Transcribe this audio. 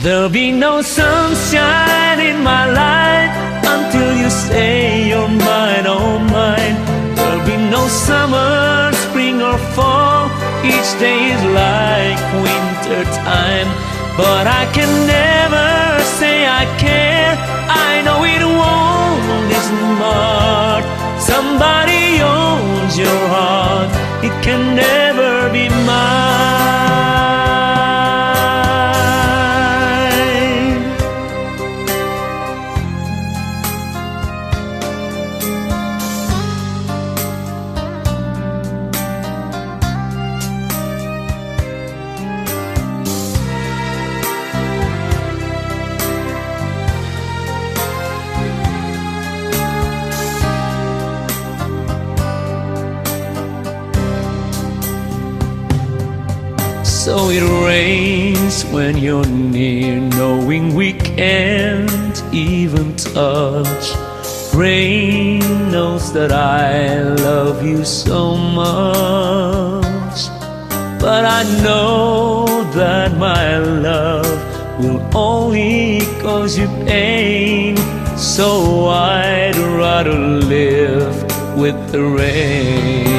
There'll be no sunshine in my life until you say you're mine, oh mine. There'll be no summer, spring or fall, each day is like winter time. But I can never say I care, I know it won't be smart. Somebody owns your heart, it can never be mine. So it rains when you're near, knowing we can't even touch. Rain knows that I love you so much, but I know that my love will only cause you pain. So I'd rather live with the rain.